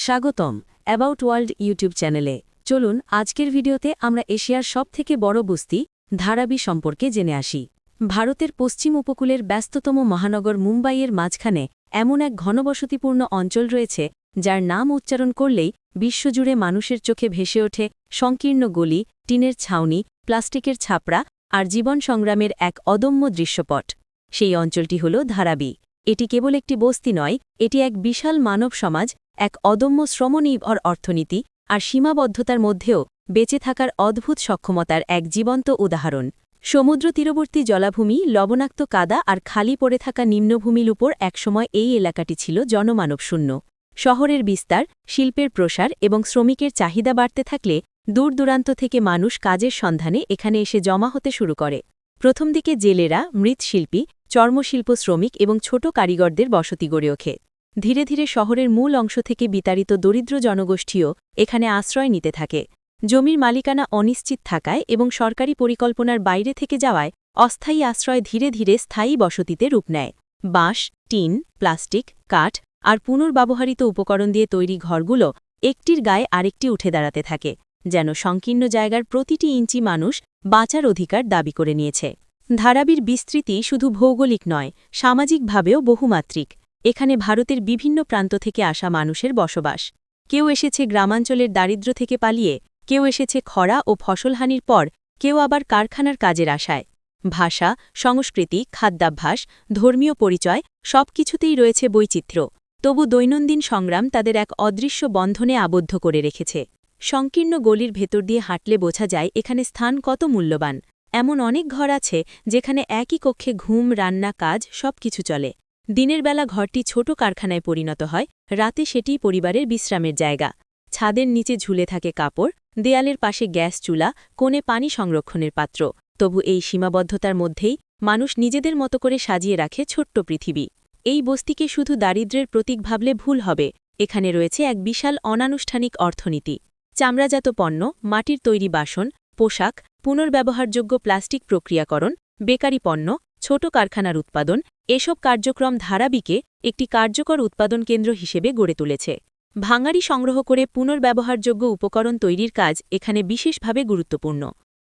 স্বাগতম about world YouTube চ্যানেলে। চলুন আজকের ভিডিওতে আমরা এশিয়ার সবথেকে বড় বস্তি ধারাবি সম্পর্কে জেনে আসি। ভারতের পশ্চিম উপকূলের ব্যস্ততম মহানগর মুম্বাইয়ের মাঝখানে এমন এক ঘনবসতিপূর্ণ অঞ্চল রয়েছে যার নাম উচ্চারণ করলেই বিশ্বজুড়ে মানুষের চোখে ভেসে ওঠে সংকীর্ণ গলি, টিনের ছাউনি, প্লাস্টিকের ছাপড়া আর জীবন সংগ্রামের এক অদম্য দৃশ্যপট। সেই অঞ্চলটি হল ধারাবি। এটি কেবল একটি বস্তি নয়, এটি এক বিশাল মানব সমাজ, এক অদম্য শ্রমনির্ভর অর্থনীতি আর সীমাবদ্ধতার মধ্যেও বেঁচে থাকার অদ্ভুত সক্ষমতার এক জীবন্ত উদাহরণ। সমুদ্র তীরবর্তী জলাভূমি, লবণাক্ত কাদা আর খালি পড়ে থাকা নিম্নভূমির উপর একসময় এই এলাকাটি ছিল জনমানবশূন্য। শহরের বিস্তার, শিল্পের প্রসার এবং শ্রমিকের চাহিদা বাড়তে থাকলে দূর দূরান্ত থেকে মানুষ কাজের সন্ধানে এখানে এসে জমা হতে শুরু করে। প্রথম দিকে জেলেরা, মৃৎশিল্পী, চর্মশিল্প শ্রমিক এবং ছোট কারিগরদের বসতি গড়ে ওঠে। ধীরে ধীরে শহরের মূল অংশ থেকে বিতাড়িত দরিদ্র জনগোষ্ঠীও এখানে আশ্রয় নিতে থাকে। জমির মালিকানা অনিশ্চিত থাকায় এবং সরকারি পরিকল্পনার বাইরে থেকে যাওয়ায় অস্থায়ী আশ্রয় ধীরে ধীরে স্থায়ী বসতিতে রূপ নেয়। বাঁশ, টিন, প্লাস্টিক, কাঠ আর পুনর্ব্যবহৃত উপকরণ দিয়ে তৈরি ঘরগুলো একটির গায়ে আরেকটি উঠে দাঁড়াতে থাকে, যেন সংকীর্ণ জায়গার প্রতিটি ইঞ্চি মানুষ বাঁচার অধিকার দাবি করে নিয়েছে। ধারাবির বিস্তৃতি শুধু ভৌগোলিক নয়, সামাজিকভাবেও বহুমাত্রিক। এখানে ভারতের বিভিন্ন প্রান্ত থেকে আসা মানুষের বসবাস। কেউ এসেছে গ্রামাঞ্চলের দারিদ্র্য থেকে পালিয়ে, কেউ এসেছে খরা ও ফসলহানির পর, কেউ আবার কারখানার কাজের আশায়। ভাষা, সংস্কৃতি, খাদ্যাভ্যাস, ধর্মীয় পরিচয় সবকিছুতেই রয়েছে বৈচিত্র্য। তবু দৈনন্দিন সংগ্রাম তাদের এক অদৃশ্য বন্ধনে আবদ্ধ করে রেখেছে। সংকীর্ণ গলির ভেতর দিয়ে হাঁটলে বোঝা যায় এখানে স্থান কত মূল্যবান। এমন অনেক ঘর আছে যেখানে একই কক্ষে ঘুম, রান্না, কাজ সবকিছু চলে। দিনের বেলা ঘরটি ছোট কারখানায় পরিণত হয়, রাতে সেটি পরিবারের বিশ্রামের জায়গা। ছাদের নিচে ঝুলে থাকে কাপড়, দেয়ালের পাশে গ্যাস চুলা, কোণে পানি সংরক্ষণের পাত্র। তবু এই সীমাবদ্ধতার মধ্যেই মানুষ নিজেদের মতো করে সাজিয়ে রাখে ছোট্ট পৃথিবী। এই বস্তিকে শুধু দারিদ্র্যের প্রতীক ভাবলে ভুল হবে। এখানে রয়েছে এক বিশাল অনানুষ্ঠানিক অর্থনীতি। চামড়াজাত পণ্য, মাটির তৈরি বাসন, পোশাক, পুনর্ব্যবহারযোগ্য প্লাস্টিক প্রক্রিয়াকরণ, বেকারি পণ্য, ছোট কারখানার উৎপাদন, এসব কার্যক্রম ধারাবিকে একটি কার্যকর উৎপাদন কেন্দ্র হিসেবে গড়ে তুলেছে। ভাঙাড়ি সংগ্রহ করে পুনর্ব্যবহারযোগ্য উপকরণ তৈরির কাজ এখানে বিশেষভাবে গুরুত্বপূর্ণ।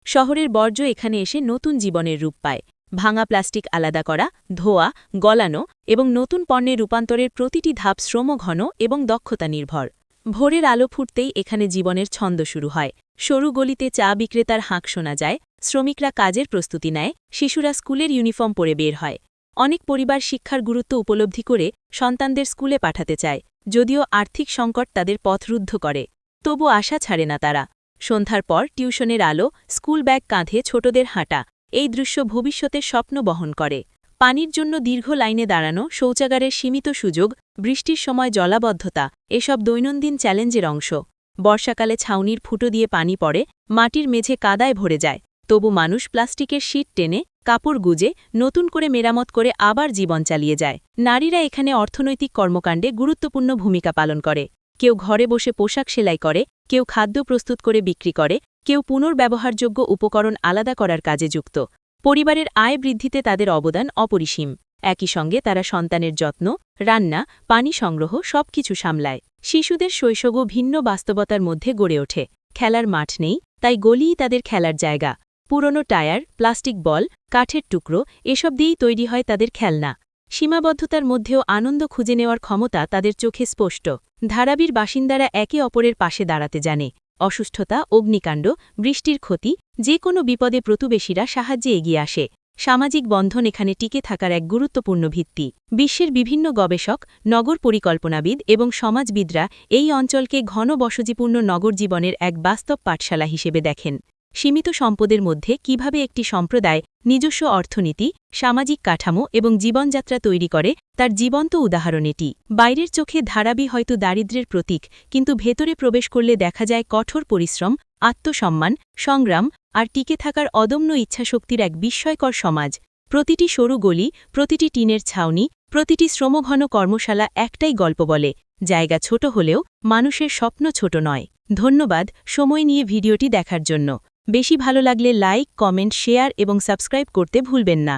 শহরের বর্জ্য এখানে এসে নতুন জীবনের রূপ পায়। ভাঙা প্লাস্টিক আলাদা করা, ধোয়া, গলানো এবং নতুন পণ্যে রূপান্তরের প্রতিটি ধাপ শ্রমঘন এবং দক্ষতা নির্ভর। ভোরের আলো ফুটতেই এখানে জীবনের ছন্দ শুরু হয়। সরু গলিতে চা বিক্রেতার হাঁক শোনা যায়, শ্রমিকরা কাজের প্রস্তুতি নেয়, শিশুরা স্কুলের ইউনিফর্ম পরে বের হয়। অনেক পরিবার শিক্ষার গুরুত্ব উপলব্ধি করে সন্তানদের স্কুলে পাঠাতে চায়, যদিও আর্থিক সংকট তাদের পথরুদ্ধ করে। তবু আশা ছাড়ে না তারা। সন্ধ্যার পর টিউশনের আলো, স্কুল ব্যাগ কাঁধে ছোটদের হাঁটা, এই দৃশ্য ভবিষ্যতের স্বপ্ন বহন করে। পানির জন্য দীর্ঘ লাইনে দাঁড়ানো, শৌচাগারের সীমিত সুযোগ, বৃষ্টির সময় জলাবদ্ধতা এসব দৈনন্দিন চ্যালেঞ্জের অংশ। বর্ষাকালে ছাউনির ফুটো দিয়ে পানি পড়ে, মাটির মেঝে কাদায় ভরে যায়। তবু মানুষ প্লাস্টিকের শীট টেনে, কাপড় গুজে, নতুন করে মেরামত করে আবার জীবন চালিয়ে যায়। নারীরা এখানে অর্থনৈতিক কর্মকাণ্ডে গুরুত্বপূর্ণ ভূমিকা পালন করে। কেউ ঘরে বসে পোশাক সেলাই করে, কেউ খাদ্য প্রস্তুত করে বিক্রি করে, কেউ পুনর্ব্যবহারযোগ্য উপকরণ আলাদা করার কাজে যুক্ত। পরিবারের আয় বৃদ্ধিতে তাদের অবদান অপরিসীম। একই সঙ্গে তারা সন্তানের যত্ন, রান্না, পানি সংগ্রহ সবকিছু সামলায়। শিশুদের শৈশবও ভিন্ন বাস্তবতার মধ্যে গড়ে ওঠে। খেলার মাঠ নেই, তাই গলিই তাদের খেলার জায়গা। পুরনো টায়ার, প্লাস্টিক বল, কাঠের টুকরো এসব দিয়েই তৈরি হয় তাদের খেলনা। সীমাবদ্ধতার মধ্যেও আনন্দ খুঁজে নেওয়ার ক্ষমতা তাদের চোখে স্পষ্ট। ধারাবির বাসিন্দারা একে অপরের পাশে দাঁড়াতে জানে। অসুস্থতা, অগ্নিকাণ্ড, বৃষ্টির ক্ষতি যে কোনো বিপদে প্রতিবেশীরা সাহায্যে এগিয়ে আসে। সামাজিক বন্ধন এখানে টিকে থাকার এক গুরুত্বপূর্ণ ভিত্তি। বিশ্বের বিভিন্ন গবেষক, নগর পরিকল্পনাবিদ এবং সমাজবিদরা এই অঞ্চলকে ঘন বসতিপূর্ণ নগর জীবনের এক বাস্তব পাঠশালা হিসেবে দেখেন। সীমিত সম্পদের মধ্যে কিভাবে একটি সম্প্রদায় নিজস্ব অর্থনীতি, সামাজিক কাঠামো এবং জীবনযাত্রা তৈরি করে তার জীবন্ত উদাহরণ এটি। বাইরের চোখে ধারাবি হয়তো দারিদ্র্যের প্রতীক, কিন্তু ভেতরে প্রবেশ করলে দেখা যায় কঠোর পরিশ্রম, আত্মসম্মান, সংগ্রাম আর টিকে থাকার অদম্য ইচ্ছাশক্তির এক বিস্ময়কর সমাজ। প্রতিটি সরু গলি, প্রতিটি টিনের ছাউনি, প্রতিটি শ্রমঘন কর্মশালা একটাই গল্প বলে। জায়গা ছোট হলেও মানুষের স্বপ্ন ছোট নয়। ধন্যবাদ সময় নিয়ে ভিডিওটি দেখার জন্য। বেশি ভালো লাগলে লাইক, কমেন্ট, শেয়ার এবং সাবস্ক্রাইব করতে ভুলবেন না।